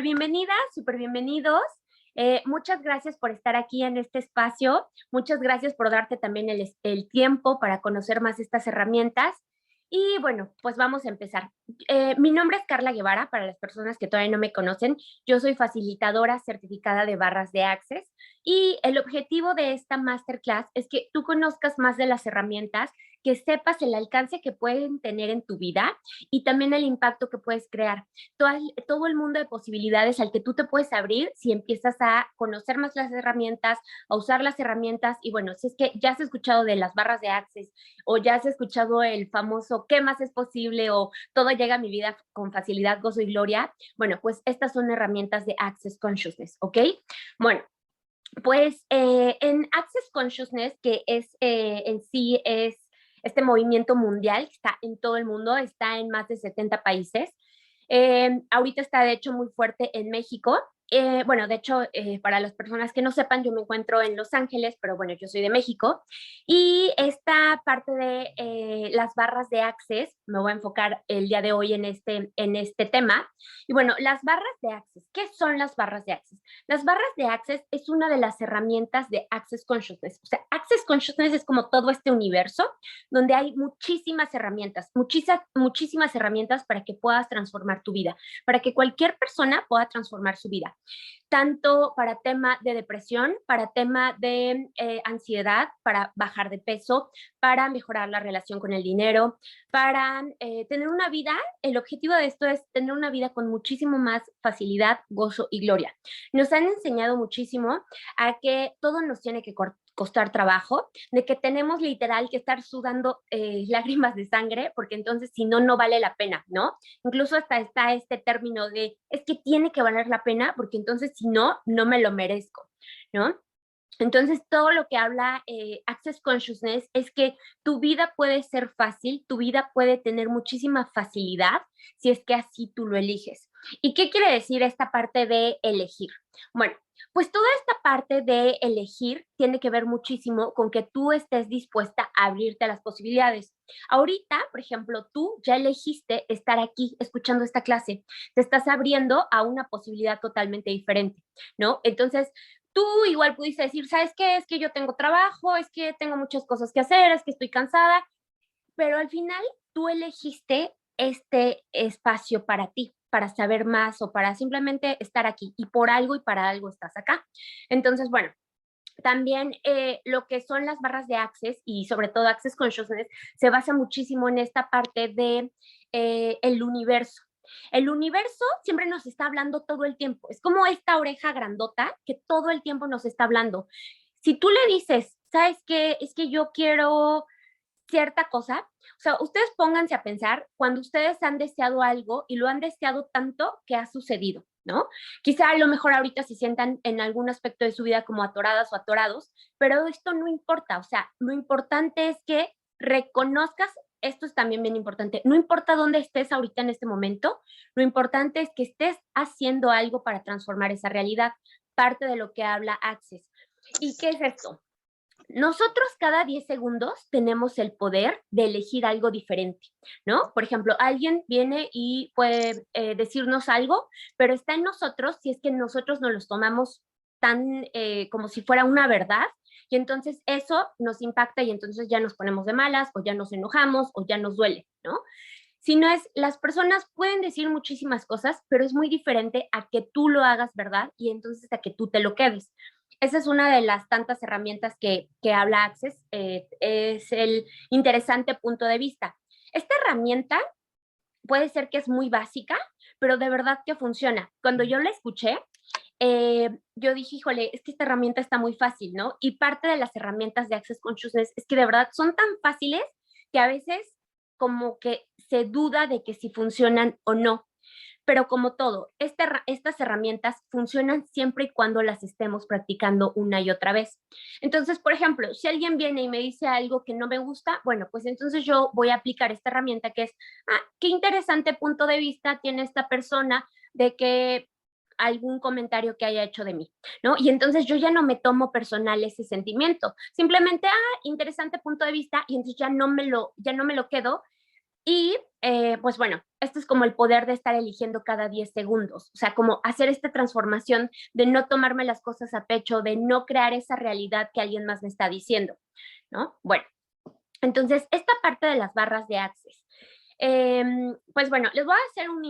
bienvenidas, súper bienvenidos. Muchas gracias por estar aquí en este espacio. Muchas gracias por darte también el tiempo para conocer más estas herramientas. Y bueno, pues vamos a empezar. Mi nombre es Carla Guevara, para las personas que todavía no me conocen. Yo soy facilitadora certificada de barras de Access y el objetivo de esta masterclass es que tú conozcas más de las herramientas, que sepas el alcance que pueden tener en tu vida y también el impacto que puedes crear. Todo el mundo de posibilidades al que tú te puedes abrir si empiezas a conocer más las herramientas, a usar las herramientas. Y bueno, si es que ya has escuchado de las barras de Access o ya has escuchado el famoso ¿qué más es posible? O todo llega a mi vida con facilidad, gozo y gloria. Bueno, pues estas son herramientas de Access Consciousness, ¿ok? Bueno, pues en Access Consciousness, que es en sí es este movimiento mundial que está en todo el mundo, está en más de 70 países. Ahorita está de hecho muy fuerte en México. Bueno, de hecho, para las personas que no sepan, yo me encuentro en Los Ángeles, pero bueno, yo soy de México. Y esta parte de las barras de Access, me voy a enfocar el día de hoy en este tema. Y bueno, las barras de Access, ¿qué son las barras de Access? Las barras de Access es una de las herramientas de Access Consciousness. O sea, Access Consciousness es como todo este universo donde hay muchísimas herramientas, muchísimas herramientas para que puedas transformar tu vida, para que cualquier persona pueda transformar su vida, tanto para tema de depresión, para tema de ansiedad, para bajar de peso, para mejorar la relación con el dinero, para tener una vida. El objetivo de esto es tener una vida con muchísimo más facilidad, gozo y gloria. Nos han enseñado muchísimo a que todo nos tiene que costar trabajo, de que tenemos literal que estar sudando lágrimas de sangre, porque entonces si no, no vale la pena, ¿no? Incluso hasta está este término de, es que tiene que valer la pena, porque entonces si no, no me lo merezco, ¿no? Entonces, todo lo que habla Access Consciousness es que tu vida puede ser fácil, tu vida puede tener muchísima facilidad si es que así tú lo eliges. ¿Y qué quiere decir esta parte de elegir? Bueno, pues toda esta parte de elegir tiene que ver muchísimo con que tú estés dispuesta a abrirte a las posibilidades. Ahorita, por ejemplo, tú ya elegiste estar aquí escuchando esta clase, te estás abriendo a una posibilidad totalmente diferente, ¿no? Entonces, tú igual pudiste decir, ¿sabes qué? Es que yo tengo trabajo, es que tengo muchas cosas que hacer, es que estoy cansada, pero al final tú elegiste este espacio para ti, para saber más o para simplemente estar aquí y por algo y para algo estás acá. Entonces, bueno, también lo que son las barras de Access y sobre todo Access Consciousness se basa muchísimo en esta parte de el universo. El universo siempre nos está hablando todo el tiempo. Es como esta oreja grandota que todo el tiempo nos está hablando. Si tú le dices, ¿sabes qué? Es que yo quiero cierta cosa, o sea, ustedes pónganse a pensar cuando ustedes han deseado algo y lo han deseado tanto que ha sucedido, ¿no? Quizá a lo mejor ahorita se sientan en algún aspecto de su vida como atoradas o atorados, pero esto no importa, o sea, lo importante es que reconozcas, esto es también bien importante, no importa dónde estés ahorita en este momento, lo importante es que estés haciendo algo para transformar esa realidad, parte de lo que habla Access. ¿Y qué es esto? Nosotros cada 10 segundos tenemos el poder de elegir algo diferente, ¿no? Por ejemplo, alguien viene y puede decirnos algo, pero está en nosotros si es que nosotros nos los tomamos tan como si fuera una verdad, y entonces eso nos impacta y entonces ya nos ponemos de malas o ya nos enojamos o ya nos duele, ¿no? Si no es, las personas pueden decir muchísimas cosas, pero es muy diferente a que tú lo hagas verdad y entonces a que tú te lo quedes. Esa es una de las tantas herramientas que habla Access, es el interesante punto de vista. Esta herramienta puede ser que es muy básica, pero de verdad que funciona. Cuando yo la escuché, yo dije, híjole, es que esta herramienta está muy fácil, ¿no? Y parte de las herramientas de Access Consciousness es que de verdad son tan fáciles que a veces como que se duda de que si funcionan o no. Pero como todo, estas herramientas funcionan siempre y cuando las estemos practicando una y otra vez. Entonces, por ejemplo, si alguien viene y me dice algo que no me gusta, bueno, pues entonces yo voy a aplicar esta herramienta que es, qué interesante punto de vista tiene esta persona de que algún comentario que haya hecho de mí, ¿no? Y entonces yo ya no me tomo personal ese sentimiento, simplemente, interesante punto de vista, y entonces ya no me lo quedo Y pues bueno, esto es como el poder de estar eligiendo cada 10 segundos, o sea, como hacer esta transformación de no tomarme las cosas a pecho, de no crear esa realidad que alguien más me está diciendo, ¿no? Bueno, entonces esta parte de las barras de Access, pues bueno, les voy a hacer un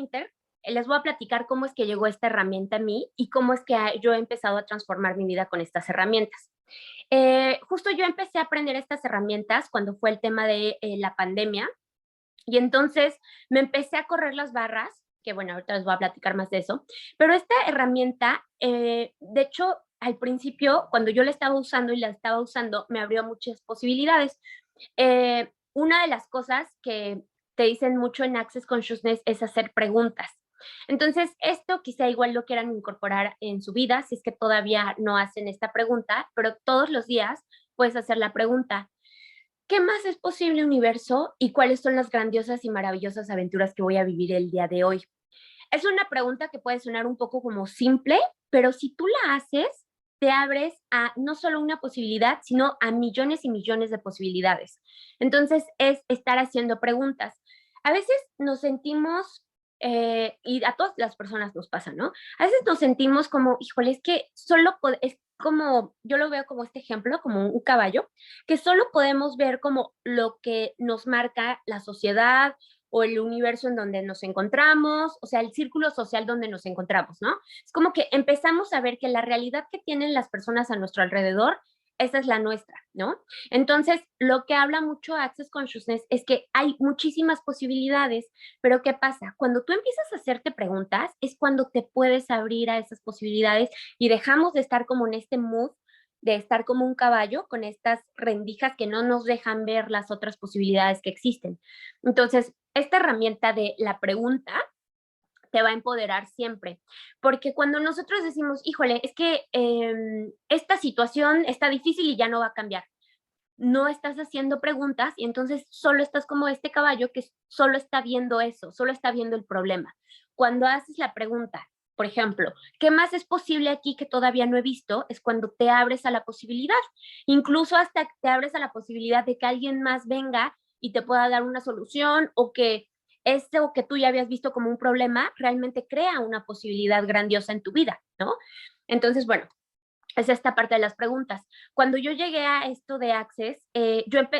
les voy a platicar cómo es que llegó esta herramienta a mí y cómo es que yo he empezado a transformar mi vida con estas herramientas. Justo yo empecé a aprender estas herramientas cuando fue el tema de la pandemia, y entonces me empecé a correr las barras, que bueno, ahorita les voy a platicar más de eso, pero esta herramienta, de hecho, al principio, cuando yo la estaba usando y la estaba usando, me abrió muchas posibilidades. Una de las cosas que te dicen mucho en Access Consciousness es hacer preguntas. Entonces, esto quizá igual lo quieran incorporar en su vida, si es que todavía no hacen esta pregunta, pero todos los días puedes hacer la pregunta: ¿qué más es posible, universo? ¿Y cuáles son las grandiosas y maravillosas aventuras que voy a vivir el día de hoy? Es una pregunta que puede sonar un poco como simple, pero si tú la haces, te abres a no solo una posibilidad, sino a millones y millones de posibilidades. Entonces, es estar haciendo preguntas. A veces nos sentimos, y a todas las personas nos pasa, ¿no? A veces nos sentimos como, híjole, es que es como, yo lo veo como este ejemplo, como un caballo, que solo podemos ver como lo que nos marca la sociedad o el universo en donde nos encontramos, o sea, el círculo social donde nos encontramos, ¿no? Es como que empezamos a ver que la realidad que tienen las personas a nuestro alrededor, esa es la nuestra, ¿no? Entonces, lo que habla mucho Access Consciousness es que hay muchísimas posibilidades, pero ¿qué pasa? Cuando tú empiezas a hacerte preguntas, es cuando te puedes abrir a esas posibilidades y dejamos de estar como en este mood de estar como un caballo con estas rendijas que no nos dejan ver las otras posibilidades que existen. Entonces, esta herramienta de la pregunta te va a empoderar siempre, porque cuando nosotros decimos, híjole, es que esta situación está difícil y ya no va a cambiar, no estás haciendo preguntas y entonces solo estás como este caballo que solo está viendo eso, solo está viendo el problema. Cuando haces la pregunta, por ejemplo, ¿qué más es posible aquí que todavía no he visto? Es cuando te abres a la posibilidad. Incluso hasta te abres a la posibilidad de que alguien más venga y te pueda dar una solución o que eso que tú ya habías visto como un problema realmente crea una posibilidad grandiosa en tu vida, ¿no? Entonces, bueno, es esta parte de las preguntas. Cuando yo llegué a esto de Access,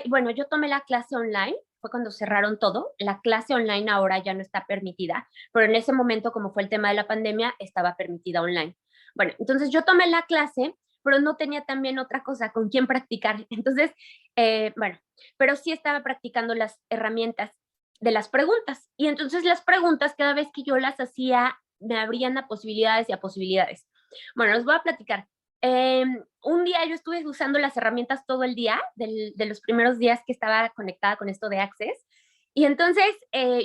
bueno, yo tomé la clase online, fue cuando cerraron todo. La clase online ahora ya no está permitida, pero en ese momento, como fue el tema de la pandemia, estaba permitida online. Bueno, entonces yo tomé la clase, pero no tenía también otra cosa con quién practicar. Entonces, bueno, pero sí estaba practicando las herramientas de las preguntas. Y entonces las preguntas, cada vez que yo las hacía, me abrían a posibilidades y a posibilidades. Bueno, les voy a platicar. Un día yo estuve usando las herramientas todo el día, de los primeros días que estaba conectada con esto de Access. Y entonces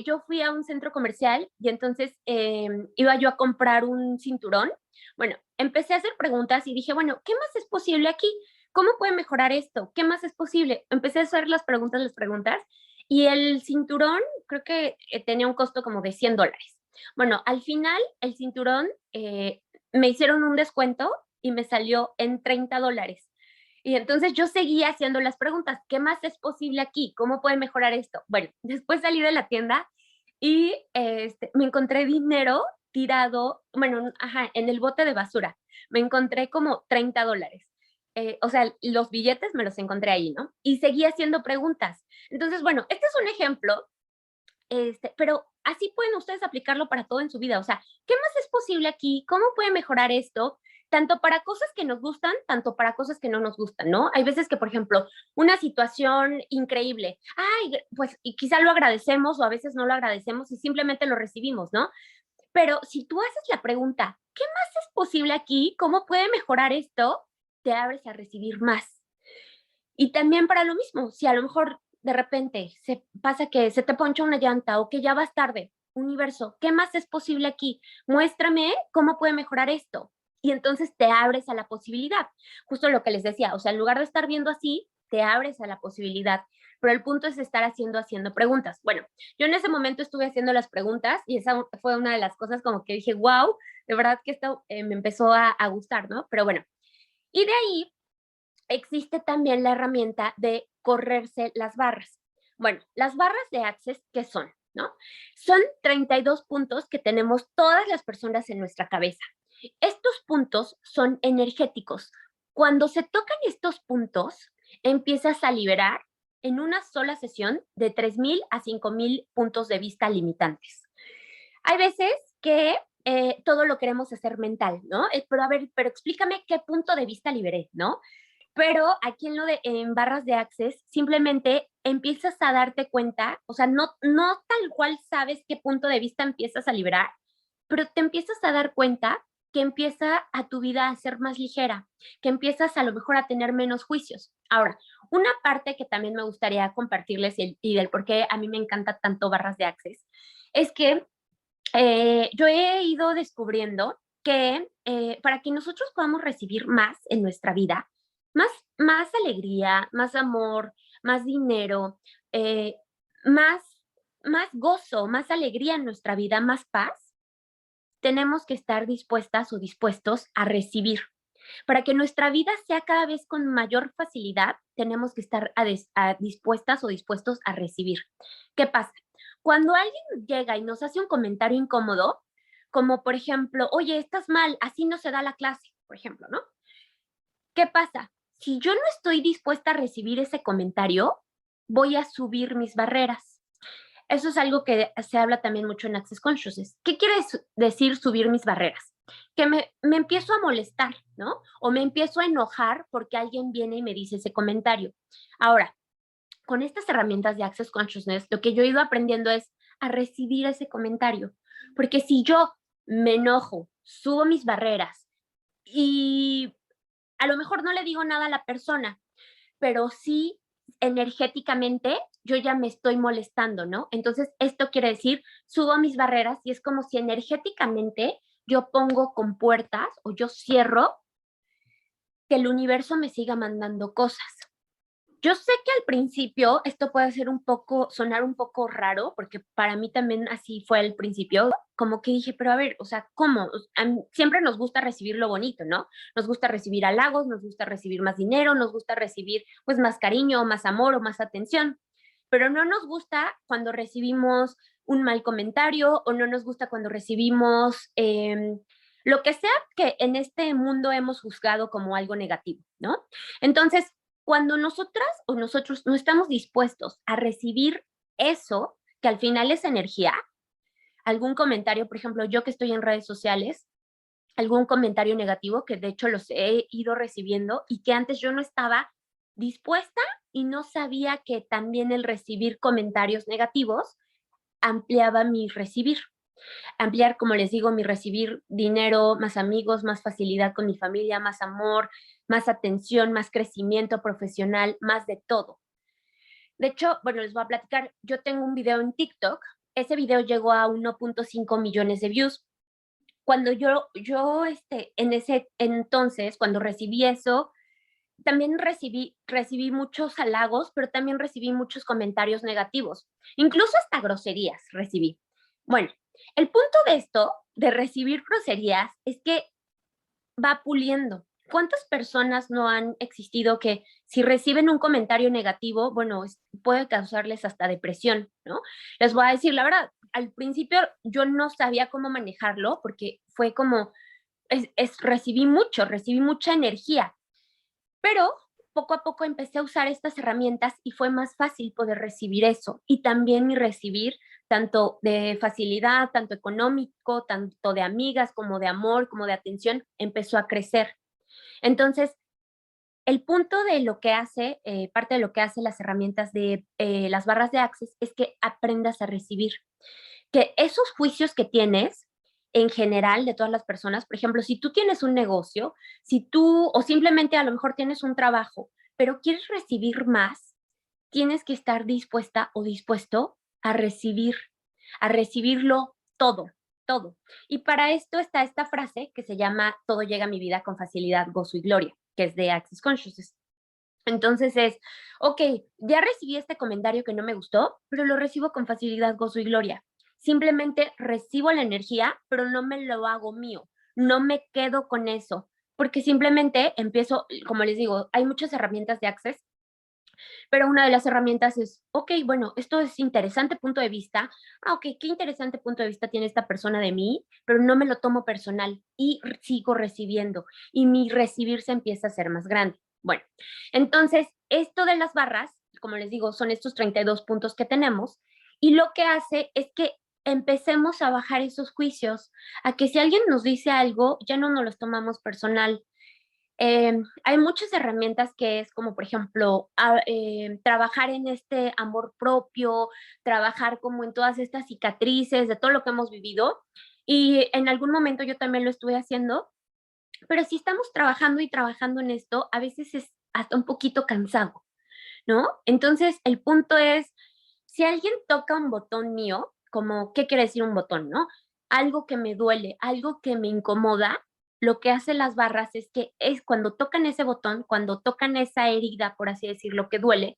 yo fui a un centro comercial y entonces iba yo a comprar un cinturón. Bueno, empecé a hacer preguntas y dije, bueno, ¿qué más es posible aquí? ¿Cómo puede mejorar esto? ¿Qué más es posible? Empecé a hacer las preguntas y el cinturón creo que tenía un costo como de $100. Bueno, al final el cinturón me hicieron un descuento y me salió en $30. Y entonces yo seguía haciendo las preguntas, ¿qué más es posible aquí? ¿Cómo puede mejorar esto? Bueno, después salí de la tienda y me encontré dinero tirado, bueno, ajá, en el bote de basura. Me encontré como $30. O sea, los billetes me los encontré ahí, ¿no? Y seguí haciendo preguntas. Entonces, bueno, este es un ejemplo, pero así pueden ustedes aplicarlo para todo en su vida. O sea, ¿qué más es posible aquí? ¿Cómo puede mejorar esto? Tanto para cosas que nos gustan, tanto para cosas que no nos gustan, ¿no? Hay veces que, por ejemplo, una situación increíble, ay, pues y quizá lo agradecemos o a veces no lo agradecemos y simplemente lo recibimos, ¿no? Pero si tú haces la pregunta, ¿qué más es posible aquí? ¿Cómo puede mejorar esto? Te abres a recibir más. Y también para lo mismo, si a lo mejor de repente se pasa que se te poncha una llanta o que ya vas tarde, universo, ¿qué más es posible aquí? Muéstrame cómo puede mejorar esto. Y entonces te abres a la posibilidad. Justo lo que les decía, o sea, en lugar de estar viendo así, te abres a la posibilidad. Pero el punto es estar haciendo preguntas. Bueno, yo en ese momento estuve haciendo las preguntas y esa fue una de las cosas como que dije, wow, de verdad que esto me empezó a gustar, ¿no? Pero bueno, y de ahí existe también la herramienta de correrse las barras. Bueno, las barras de Access, ¿qué son? ¿No? Son 32 puntos que tenemos todas las personas en nuestra cabeza. Estos puntos son energéticos. Cuando se tocan estos puntos, empiezas a liberar en una sola sesión de 3,000 a 5,000 puntos de vista limitantes. Hay veces que todo lo queremos hacer mental, ¿no? Pero a ver, pero explícame qué punto de vista liberé, ¿no? Pero aquí en barras de Access, simplemente empiezas a darte cuenta, o sea, no tal cual sabes qué punto de vista empiezas a liberar, pero te empiezas a dar cuenta que empieza a tu vida a ser más ligera, que empiezas a lo mejor a tener menos juicios. Ahora, una parte que también me gustaría compartirles y del por qué a mí me encanta tanto barras de Access, es que yo he ido descubriendo que para que nosotros podamos recibir más en nuestra vida, más, más alegría, más amor, más dinero, eh, más, más gozo, más alegría en nuestra vida, más paz, tenemos que estar dispuestas o dispuestos a recibir. Para que nuestra vida sea cada vez con mayor facilidad, tenemos que estar dispuestas o dispuestos a recibir. ¿Qué pasa? Cuando alguien llega y nos hace un comentario incómodo, como por ejemplo, oye, estás mal, así no se da la clase, por ejemplo, ¿no? ¿Qué pasa? Si yo no estoy dispuesta a recibir ese comentario, voy a subir mis barreras. Eso es algo que se habla también mucho en Access Consciousness. ¿Qué quiere decir subir mis barreras? Que me empiezo a molestar, ¿no? O me empiezo a enojar porque alguien viene y me dice ese comentario. Ahora, con estas herramientas de Access Consciousness, lo que yo he ido aprendiendo es a recibir ese comentario. Porque si yo me enojo, subo mis barreras y a lo mejor no le digo nada a la persona, pero sí energéticamente yo ya me estoy molestando, ¿no? Entonces, esto quiere decir, subo mis barreras y es como si energéticamente yo pongo compuertas o yo cierro que el universo me siga mandando cosas. Yo sé que al principio esto puede ser sonar un poco raro, porque para mí también así fue al principio, como que dije, pero a ver, o sea, ¿cómo? Siempre nos gusta recibir lo bonito, ¿no? Nos gusta recibir halagos, nos gusta recibir más dinero, nos gusta recibir pues más cariño, más amor o más atención, pero no nos gusta cuando recibimos un mal comentario o no nos gusta cuando recibimos lo que sea que en este mundo hemos juzgado como algo negativo, ¿no? Entonces, cuando nosotras o nosotros no estamos dispuestos a recibir eso, que al final es energía, algún comentario, por ejemplo, yo que estoy en redes sociales, algún comentario negativo que de hecho los he ido recibiendo y que antes yo no estaba dispuesta y no sabía que también el recibir comentarios negativos ampliaba mi recibir. Ampliar, como les digo, mi recibir dinero, más amigos, más facilidad con mi familia, más amor, más atención, más crecimiento profesional, más de todo. De hecho, bueno, les voy a platicar, yo tengo un video en TikTok, ese video llegó a 1,5 millones de views. Cuando en ese entonces, cuando recibí eso, también recibí muchos halagos, pero también recibí muchos comentarios negativos, incluso hasta groserías recibí. Bueno, el punto de esto, de recibir groserías, es que va puliendo. ¿Cuántas personas no han existido que si reciben un comentario negativo, bueno, puede causarles hasta depresión, ¿no? Les voy a decir la verdad, al principio yo no sabía cómo manejarlo porque fue como, recibí mucha energía, pero poco a poco empecé a usar estas herramientas y fue más fácil poder recibir eso y también mi recibir tanto de facilidad, tanto económico, tanto de amigas como de amor, como de atención, empezó a crecer. Entonces, el punto de lo que hace, parte de lo que hace las herramientas de las barras de Access es que aprendas a recibir, que esos juicios que tienes en general de todas las personas, por ejemplo, si tú tienes un negocio, si tú o simplemente a lo mejor tienes un trabajo, pero quieres recibir más, tienes que estar dispuesta o dispuesto a recibirlo todo, todo. Y para esto está esta frase que se llama todo llega a mi vida con facilidad, gozo y gloria, que es de Access Consciousness. Entonces ok, ya recibí este comentario que no me gustó, pero lo recibo con facilidad, gozo y gloria. Simplemente recibo la energía, pero no me lo hago mío, no me quedo con eso, porque simplemente empiezo, como les digo, hay muchas herramientas de Access Pero una de las herramientas es, ok, bueno, esto es interesante punto de vista. Ah, ok, qué interesante punto de vista tiene esta persona de mí, pero no me lo tomo personal y sigo recibiendo y mi recibir se empieza a ser más grande. Bueno, entonces, esto de las barras, como les digo, son estos 32 puntos que tenemos y lo que hace es que empecemos a bajar esos juicios, a que si alguien nos dice algo, ya no nos los tomamos personal. Hay muchas herramientas que es como, por ejemplo, trabajar en este amor propio, trabajar como en todas estas cicatrices de todo lo que hemos vivido. Y en algún momento yo también lo estuve haciendo, pero si estamos trabajando y trabajando en esto, a veces es hasta un poquito cansado, ¿no? Entonces, el punto es, si alguien toca un botón mío, como, ¿qué quiere decir un botón, no? Algo que me duele, algo que me incomoda, lo que hacen las barras es que es cuando tocan ese botón, cuando tocan esa herida, por así decirlo, que duele,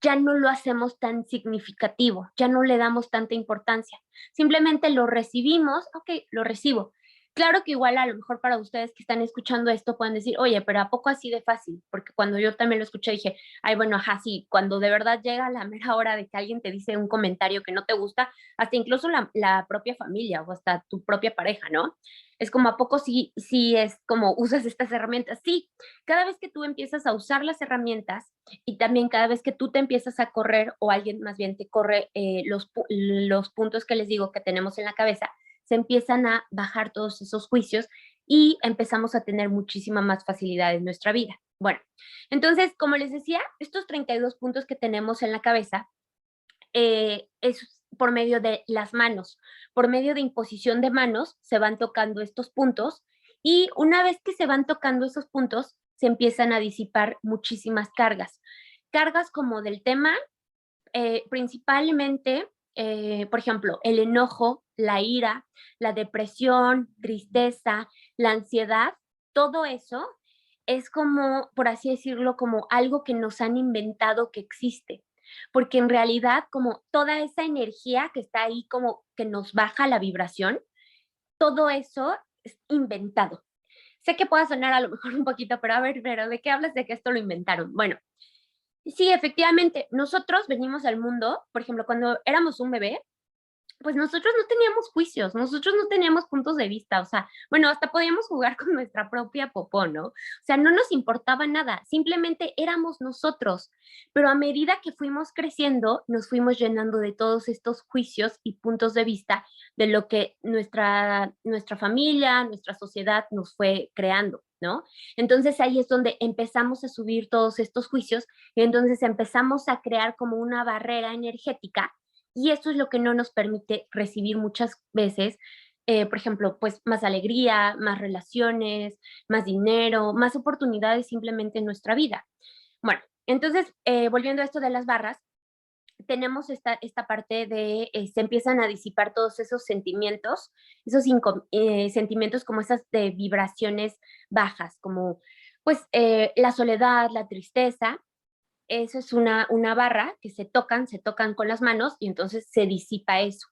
ya no lo hacemos tan significativo, ya no le damos tanta importancia. Simplemente lo recibimos, ok, lo recibo. Claro que igual a lo mejor para ustedes que están escuchando esto pueden decir, oye, pero ¿a poco así de fácil? Porque cuando yo también lo escuché dije, ay, bueno, ajá, sí, cuando de verdad llega la mera hora de que alguien te dice un comentario que no te gusta, hasta incluso la propia familia o hasta tu propia pareja, ¿no? Es como, ¿a poco sí es como usas estas herramientas? Sí, cada vez que tú empiezas a usar las herramientas, y también cada vez que tú te empiezas a correr o alguien más bien te corre los puntos que les digo que tenemos en la cabeza, se empiezan a bajar todos esos juicios y empezamos a tener muchísima más facilidad en nuestra vida. Bueno, entonces, como les decía, estos 32 puntos que tenemos en la cabeza es por medio de las manos, por medio de imposición de manos se van tocando estos puntos y una vez que se van tocando esos puntos, se empiezan a disipar muchísimas cargas. Cargas como del tema, principalmente, por ejemplo, el enojo, la ira, la depresión, tristeza, la ansiedad, todo eso es como, por así decirlo, como algo que nos han inventado que existe. Porque en realidad, como toda esa energía que está ahí, como que nos baja la vibración, todo eso es inventado. Sé que pueda sonar a lo mejor un poquito, pero a ver, pero ¿de qué hablas de que esto lo inventaron? Bueno, sí, efectivamente, nosotros venimos al mundo, por ejemplo, cuando éramos un bebé, pues nosotros no teníamos juicios, nosotros no teníamos puntos de vista, o sea, bueno, hasta podíamos jugar con nuestra propia popó, ¿no? O sea, no nos importaba nada, simplemente éramos nosotros, pero a medida que fuimos creciendo, nos fuimos llenando de todos estos juicios y puntos de vista de lo que nuestra familia, nuestra sociedad nos fue creando, ¿no? Entonces ahí es donde empezamos a subir todos estos juicios y entonces empezamos a crear como una barrera energética y eso es lo que no nos permite recibir muchas veces, por ejemplo, pues más alegría, más relaciones, más dinero, más oportunidades simplemente en nuestra vida. Bueno, entonces, volviendo a esto de las barras, tenemos esta parte de, se empiezan a disipar todos esos sentimientos, esos sentimientos como esas de vibraciones bajas, como pues la soledad, la tristeza, eso es una barra que se tocan con las manos y entonces se disipa eso.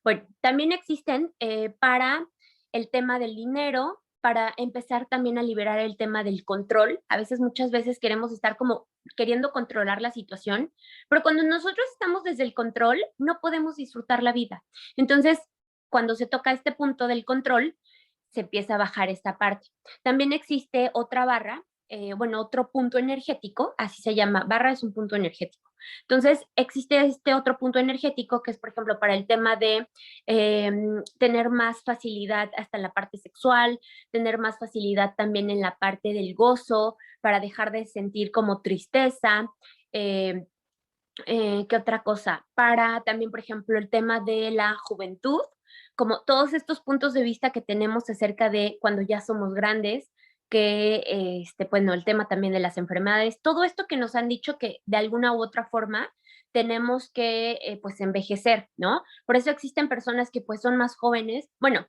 Bueno, también existen para el tema del dinero, para empezar también a liberar el tema del control. A veces, muchas veces queremos estar como queriendo controlar la situación, pero cuando nosotros estamos desde el control, no podemos disfrutar la vida. Entonces, cuando se toca este punto del control, se empieza a bajar esta parte. También existe otra barra, bueno, otro punto energético, así se llama, barra es un punto energético. Entonces, existe este otro punto energético que es, por ejemplo, para el tema de tener más facilidad hasta en la parte sexual, tener más facilidad también en la parte del gozo, para dejar de sentir como tristeza. Eh, ¿Qué otra cosa? Para también, por ejemplo, el tema de la juventud, como todos estos puntos de vista que tenemos acerca de cuando ya somos grandes, que, bueno, el tema también de las enfermedades, todo esto que nos han dicho que de alguna u otra forma tenemos que, pues, envejecer, ¿no? Por eso existen personas que, pues, son más jóvenes, bueno,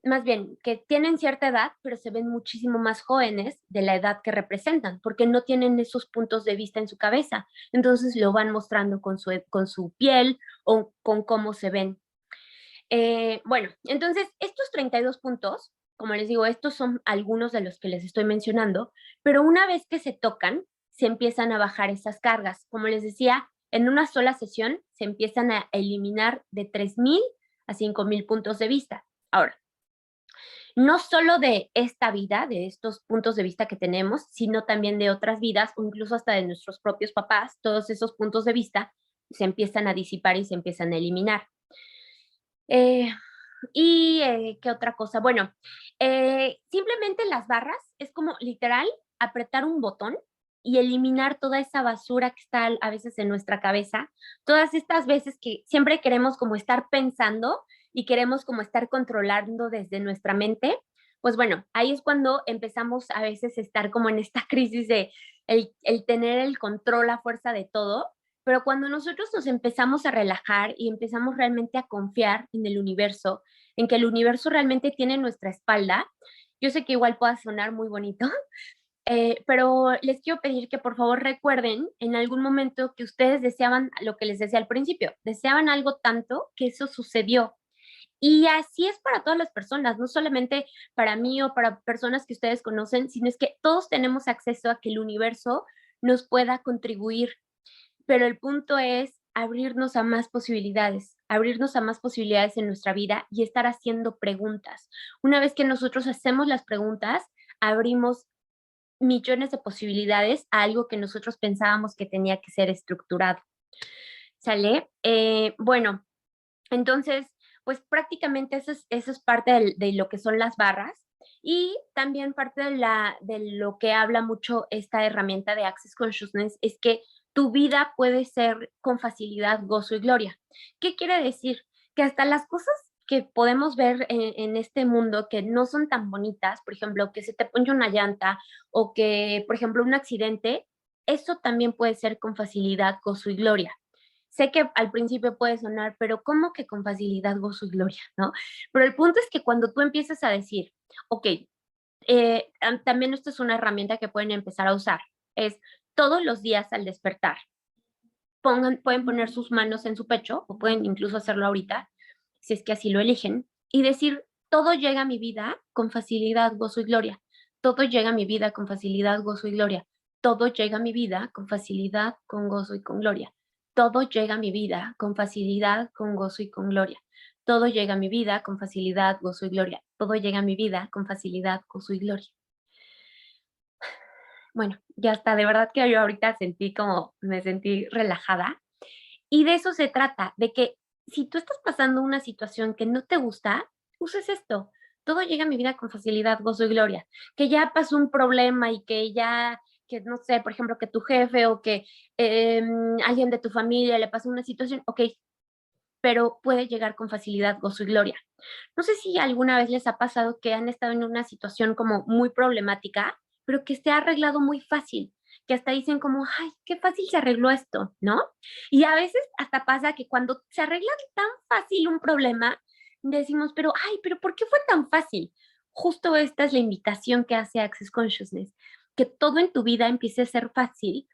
más bien, que tienen cierta edad, pero se ven muchísimo más jóvenes de la edad que representan, porque no tienen esos puntos de vista en su cabeza. Entonces lo van mostrando con su piel o con cómo se ven. Bueno, entonces estos 32 puntos, como les digo, estos son algunos de los que les estoy mencionando, pero una vez que se tocan, se empiezan a bajar esas cargas. Como les decía, en una sola sesión se empiezan a eliminar de 3,000 a 5,000 puntos de vista. Ahora, no solo de esta vida, de estos puntos de vista que tenemos, sino también de otras vidas o incluso hasta de nuestros propios papás, todos esos puntos de vista se empiezan a disipar y se empiezan a eliminar. Eh, ¿Qué otra cosa? Bueno, simplemente las barras es como literal apretar un botón y eliminar toda esa basura que está a veces en nuestra cabeza, todas estas veces que siempre queremos como estar pensando y queremos como estar controlando desde nuestra mente, pues bueno, ahí es cuando empezamos a veces a estar como en esta crisis de el tener el control a fuerza de todo, pero cuando nosotros nos empezamos a relajar y empezamos realmente a confiar en el universo, en que el universo realmente tiene nuestra espalda, yo sé que igual pueda sonar muy bonito, pero les quiero pedir que por favor recuerden en algún momento que ustedes deseaban lo que les decía al principio, deseaban algo tanto que eso sucedió. Y así es para todas las personas, no solamente para mí o para personas que ustedes conocen, sino es que todos tenemos acceso a que el universo nos pueda contribuir, pero el punto es abrirnos a más posibilidades en nuestra vida y estar haciendo preguntas. Una vez que nosotros hacemos las preguntas, abrimos millones de posibilidades a algo que nosotros pensábamos que tenía que ser estructurado. ¿Sale? Bueno, entonces, pues prácticamente eso es parte de lo que son las barras y también parte de lo que habla mucho esta herramienta de Access Consciousness es que tu vida puede ser con facilidad gozo y gloria. ¿Qué quiere decir? Que hasta las cosas que podemos ver en este mundo que no son tan bonitas, por ejemplo, que se te ponche una llanta o que, por ejemplo, un accidente, eso también puede ser con facilidad gozo y gloria. Sé que al principio puede sonar, pero ¿cómo que con facilidad gozo y gloria, no? Pero el punto es que cuando tú empiezas a decir, ok, también esto es una herramienta que pueden empezar a usar, es todos los días al despertar, pueden poner sus manos en su pecho o pueden incluso hacerlo ahorita, si es que así lo eligen, y decir, todo llega a mi vida con facilidad, gozo y gloria. Todo llega a mi vida con facilidad, gozo y gloria. Todo llega a mi vida con facilidad, con gozo y con gloria. Todo llega a mi vida con facilidad, con gozo y con gloria. Todo llega a mi vida con facilidad, gozo y gloria. Todo llega a mi vida con facilidad, gozo y gloria. Bueno, ya está, de verdad que yo ahorita me sentí relajada. Y de eso se trata, de que si tú estás pasando una situación que no te gusta, uses esto. Todo llega a mi vida con facilidad, gozo y gloria. Que ya pasó un problema y que ya, que no sé, por ejemplo, que tu jefe o que alguien de tu familia le pasó una situación, ok, pero puede llegar con facilidad, gozo y gloria. No sé si alguna vez les ha pasado que han estado en una situación como muy problemática, pero que se ha arreglado muy fácil, que hasta dicen como, ay, qué fácil se arregló esto, ¿no? Y a veces hasta pasa que cuando se arregla tan fácil un problema, decimos, pero, ay, pero ¿por qué fue tan fácil? Justo esta es la invitación que hace Access Consciousness, que todo en tu vida empiece a ser fácil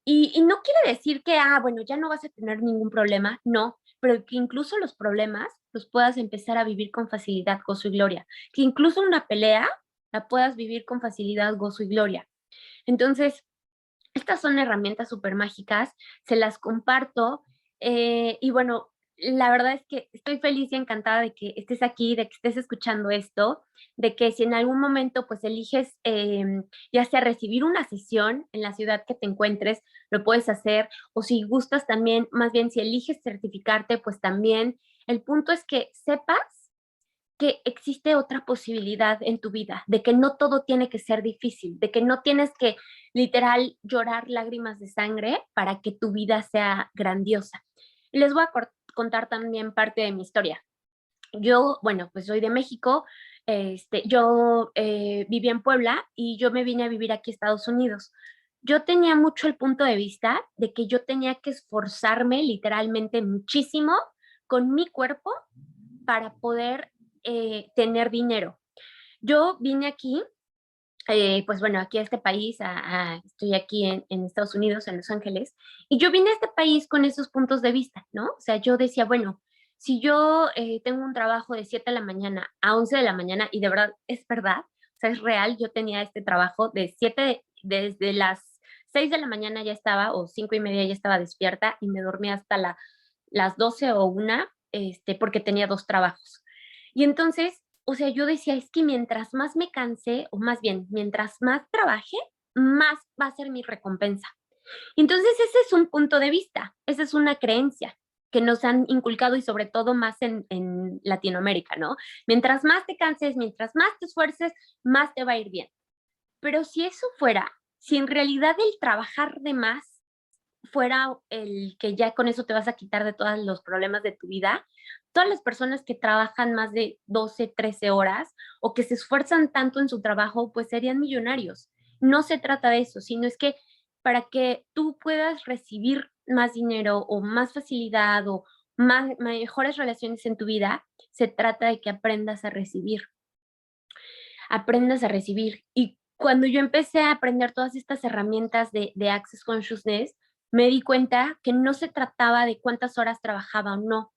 y no quiere decir que, bueno, ya no vas a tener ningún problema, no, pero que incluso los problemas los puedas empezar a vivir con facilidad, gozo y gloria. Que incluso una pelea la puedas vivir con facilidad, gozo y gloria. Entonces, estas son herramientas súper mágicas, se las comparto y bueno, la verdad es que estoy feliz y encantada de que estés aquí, de que estés escuchando esto, de que si en algún momento pues eliges ya sea recibir una sesión en la ciudad que te encuentres, lo puedes hacer, o si gustas también, más bien si eliges certificarte, pues también. El punto es que sepas que existe otra posibilidad en tu vida, de que no todo tiene que ser difícil, de que no tienes que literal llorar lágrimas de sangre para que tu vida sea grandiosa. Y les voy a contar también parte de mi historia. Yo, bueno, pues soy de México, yo viví en Puebla y yo me vine a vivir aquí a Estados Unidos. Yo tenía mucho el punto de vista de que yo tenía que esforzarme literalmente muchísimo con mi cuerpo para poder tener dinero. Yo vine aquí, pues bueno, aquí a este país, estoy aquí en Estados Unidos, en Los Ángeles, y yo vine a este país con esos puntos de vista, ¿no? O sea, yo decía, bueno, si yo tengo un trabajo de 7 de la mañana a 11 de la mañana, y de verdad es verdad, o sea, es real, yo tenía este trabajo de 7, desde las 6 de la mañana ya estaba, o 5:30 ya estaba despierta y me dormía hasta las 12 o 1, porque tenía 2 trabajos. Y entonces, o sea, yo decía, es que mientras más me canse, o más bien, mientras más trabaje, más va a ser mi recompensa. Entonces, ese es un punto de vista, esa es una creencia que nos han inculcado y sobre todo más en Latinoamérica, ¿no? Mientras más te canses, mientras más te esfuerces, más te va a ir bien. Pero si eso fuera, si en realidad el trabajar de más fuera el que ya con eso te vas a quitar de todos los problemas de tu vida, todas las personas que trabajan más de 12, 13 horas o que se esfuerzan tanto en su trabajo, pues serían millonarios. No se trata de eso, sino es que para que tú puedas recibir más dinero o más facilidad o mejores relaciones en tu vida, se trata de que aprendas a recibir. Y cuando yo empecé a aprender todas estas herramientas de Access Consciousness, me di cuenta que no se trataba de cuántas horas trabajaba o no,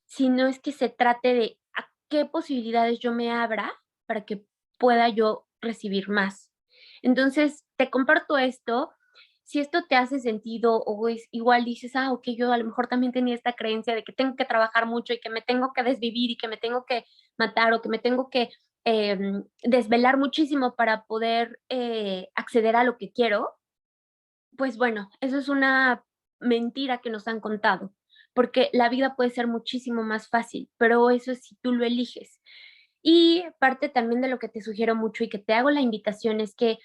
sino es que se trate de a qué posibilidades yo me abra para que pueda yo recibir más. Entonces, te comparto esto. Si esto te hace sentido o es igual dices, ok, yo a lo mejor también tenía esta creencia de que tengo que trabajar mucho y que me tengo que desvivir y que me tengo que matar o que me tengo que desvelar muchísimo para poder acceder a lo que quiero, pues bueno, eso es una mentira que nos han contado, porque la vida puede ser muchísimo más fácil, pero eso es si tú lo eliges. Y parte también de lo que te sugiero mucho y que te hago la invitación es que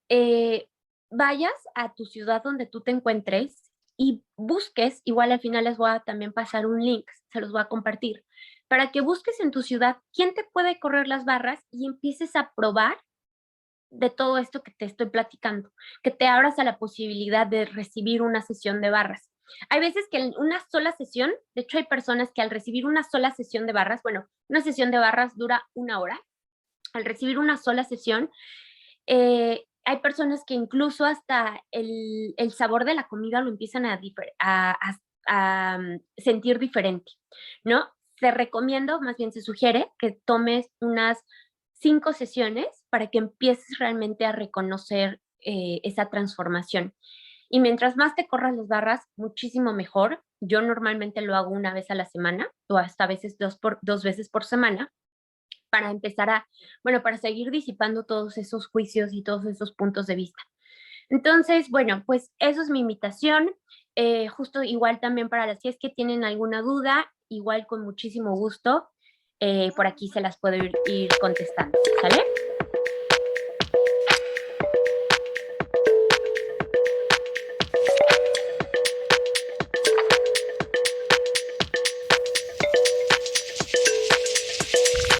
eh, vayas a tu ciudad donde tú te encuentres y busques, igual al final les voy a también pasar un link, se los voy a compartir, para que busques en tu ciudad quién te puede correr las barras y empieces a probar de todo esto que te estoy platicando, que te abras a la posibilidad de recibir una sesión de barras. Hay veces que en una sola sesión, de hecho hay personas que al recibir una sola sesión de barras, bueno, una sesión de barras dura 1 hora, al recibir una sola sesión, hay personas que incluso hasta el sabor de la comida lo empiezan a sentir diferente, ¿no? Te recomiendo, más bien se sugiere que tomes unas 5 sesiones para que empieces realmente a reconocer esa transformación. Y mientras más te corras las barras, muchísimo mejor. Yo normalmente lo hago 1 vez a la semana o hasta a veces 2 veces por semana para empezar bueno, para seguir disipando todos esos juicios y todos esos puntos de vista. Entonces, bueno, pues eso es mi invitación. Justo igual también para las si es que tienen alguna duda, igual con muchísimo gusto, por aquí se las puedo ir contestando, ¿sale?